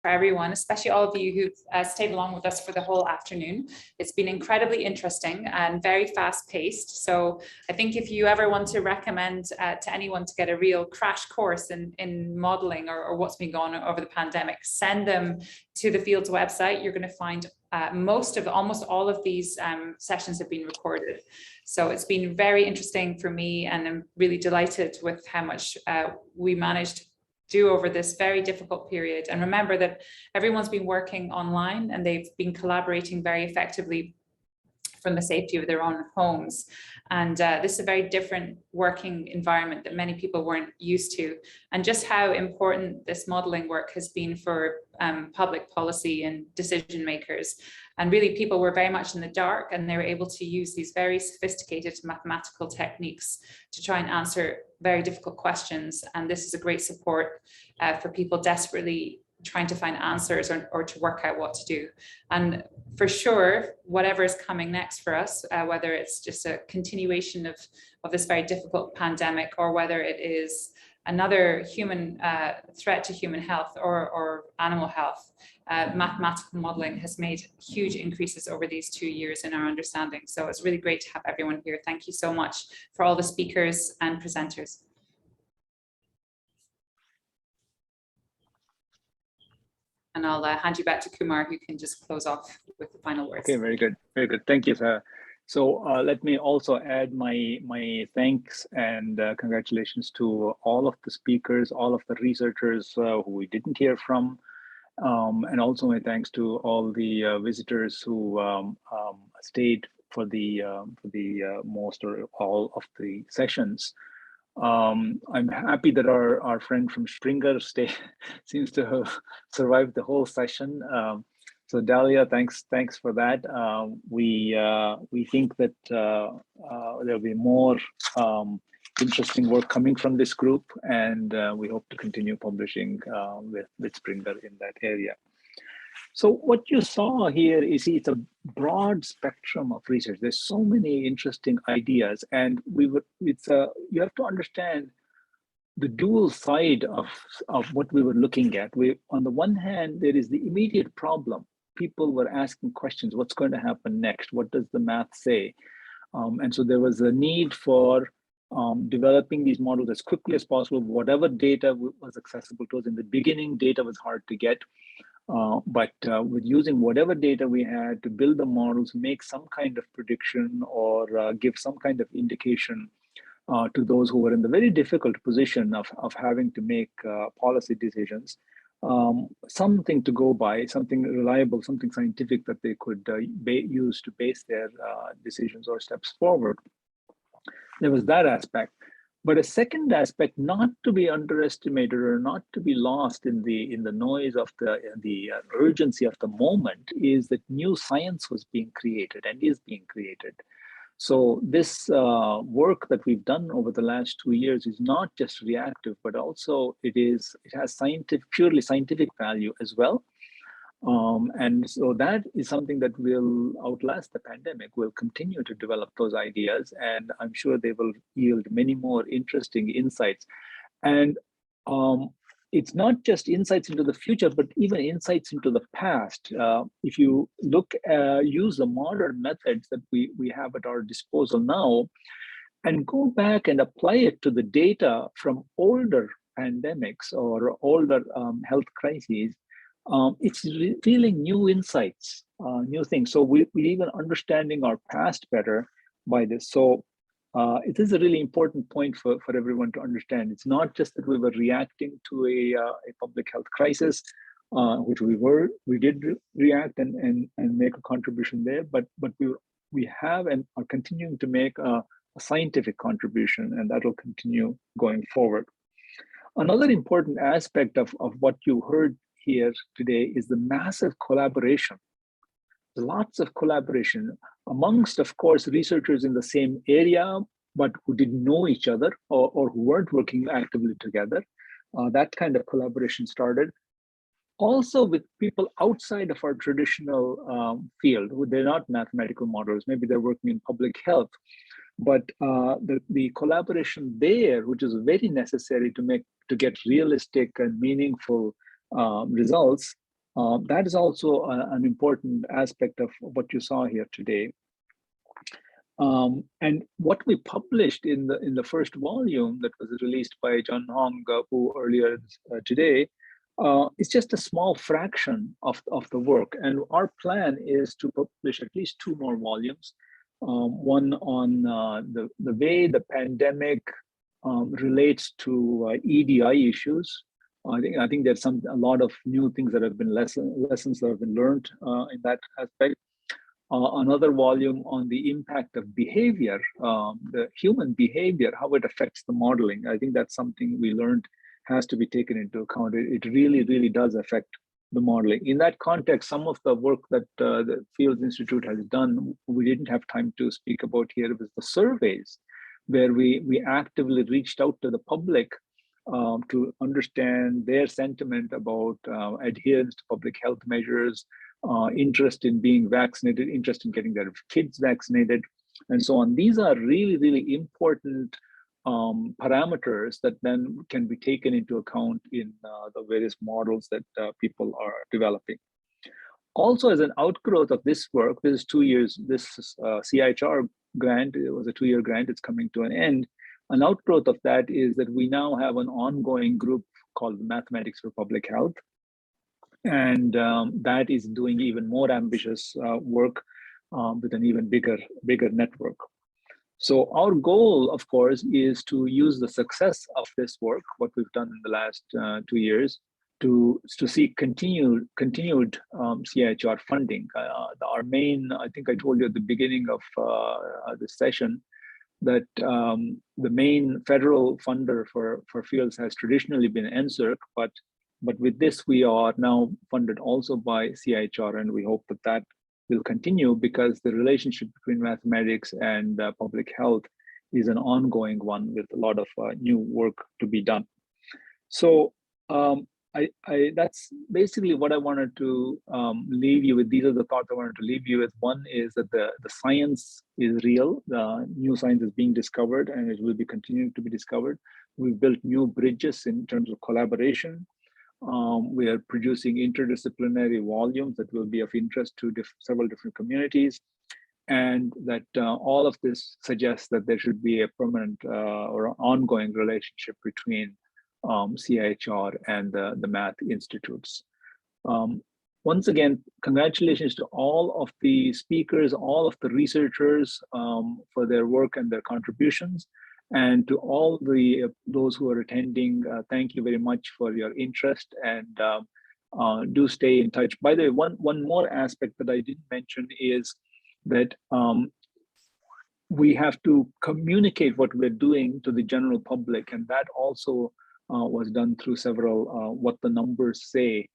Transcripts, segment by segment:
for everyone, especially all of you who've stayed along with us for the whole afternoon. It's been incredibly interesting and very fast paced. So I think if you ever want to recommend to anyone to get a real crash course in modeling or what's been going on over the pandemic, send them to the Field's website. You're going to find almost all of these sessions have been recorded. So it's been very interesting for me, and I'm really delighted with how much we managed to do over this very difficult period. And remember that everyone's been working online and they've been collaborating very effectively from the safety of their own homes. And this is a very different working environment that many people weren't used to. And just how important this modeling work has been for public policy and decision makers. And really people were very much in the dark, and they were able to use these very sophisticated mathematical techniques to try and answer very difficult questions. And this is a great support for people desperately trying to find answers or to work out what to do. And for sure, whatever is coming next for us, whether it's just a continuation of this very difficult pandemic, or whether it is another human threat to human health or animal health, mathematical modeling has made huge increases over these 2 years in our understanding. So it's really great to have everyone here. Thank you so much for all the speakers and presenters. And I'll hand you back to Kumar, who can just close off with the final words. Okay, very good. Very good. Thank you, Sarah. So let me also add my thanks and congratulations to all of the speakers, all of the researchers who we didn't hear from, and also my thanks to all the visitors who stayed for the most or all of the sessions. I'm happy that our friend from Springer seems to have survived the whole session. So Dalia, thanks for that. We think that there'll be more interesting work coming from this group, and we hope to continue publishing with Springer in that area. So what you saw here is it's a broad spectrum of research. There's so many interesting ideas, and you have to understand the dual side of what we were looking at. On the one hand, there is the immediate problem. People were asking questions: what's going to happen next? What does the math say? And so there was a need for developing these models as quickly as possible. Whatever data was accessible to us. In the beginning, data was hard to get. But with using whatever data we had to build the models, make some kind of prediction or give some kind of indication to those who were in the very difficult position of having to make policy decisions, something to go by, something reliable, something scientific that they could use to base their decisions or steps forward. There was that aspect. But a second aspect, not to be underestimated or not to be lost in the noise of the urgency of the moment, is that new science was being created and is being created. So this work that we've done over the last 2 years is not just reactive, but also it has purely scientific value as well. And so that is something that will outlast the pandemic. We'll continue to develop those ideas, and I'm sure they will yield many more interesting insights. And it's not just insights into the future, but even insights into the past. If you use the modern methods that we have at our disposal now, and go back and apply it to the data from older pandemics or older health crises, it's revealing new insights, new things. So we're even understanding our past better by this. So it is a really important point for everyone to understand. It's not just that we were reacting to a public health crisis, which we did react and make a contribution there, but we have and are continuing to make a scientific contribution, and that will continue going forward. Another important aspect of what you heard here today is the massive collaboration. Lots of collaboration amongst, of course, researchers in the same area, but who didn't know each other or who weren't working actively together. That kind of collaboration started. Also with people outside of our traditional field, they're not mathematical modelers, maybe they're working in public health, but the collaboration there, which is very necessary to get realistic and meaningful results, That is also an important aspect of what you saw here today. And what we published in the first volume that was released by John Hong Pu earlier today is just a small fraction of the work. And our plan is to publish at least 2 more volumes. One on the way the pandemic relates to EDI issues. I think there's a lot of new things that have been lessons that have been learned in that aspect. Another volume on the impact of behavior, the human behavior, how it affects the modeling. I think that's something we learned has to be taken into account. It really, really does affect the modeling. In that context, some of the work that the Fields Institute has done, we didn't have time to speak about here, was the surveys, where we actively reached out to the public to understand their sentiment about adherence to public health measures, interest in being vaccinated, interest in getting their kids vaccinated, and so on. These are really, really important parameters that then can be taken into account in the various models that people are developing. Also, as an outgrowth of this work, this is 2 years, this CIHR grant, it was a 2-year grant, it's coming to an end. An outgrowth of that is that we now have an ongoing group called Mathematics for Public Health. And that is doing even more ambitious work with an even bigger network. So our goal, of course, is to use the success of this work, what we've done in the last 2 years, to see continued CIHR funding. Our main, I think I told you at the beginning of this session, that the main federal funder for Fields has traditionally been NSERC, but with this, we are now funded also by CIHR, and we hope that will continue because the relationship between mathematics and public health is an ongoing one with a lot of new work to be done. So that's basically what I wanted to leave you with. These are the thoughts I wanted to leave you with. One is that the science is real. The new science is being discovered, and it will be continuing to be discovered. We've built new bridges in terms of collaboration. We are producing interdisciplinary volumes that will be of interest to several different communities, and that all of this suggests that there should be a permanent or ongoing relationship between CIHR and the math institutes. Once again, congratulations to all of the speakers, all of the researchers for their work and their contributions. And to all those who are attending, thank you very much for your interest, and do stay in touch. By the way, one more aspect that I didn't mention is that we have to communicate what we're doing to the general public, and that also was done through several What the Numbers Say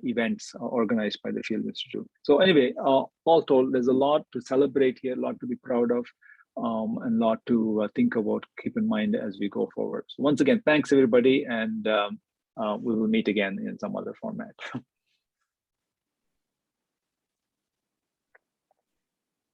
events organized by the Field Institute. So anyway, all told, there's a lot to celebrate here, a lot to be proud of, and a lot to think about, keep in mind as we go forward. So once again, thanks everybody, and we will meet again in some other format.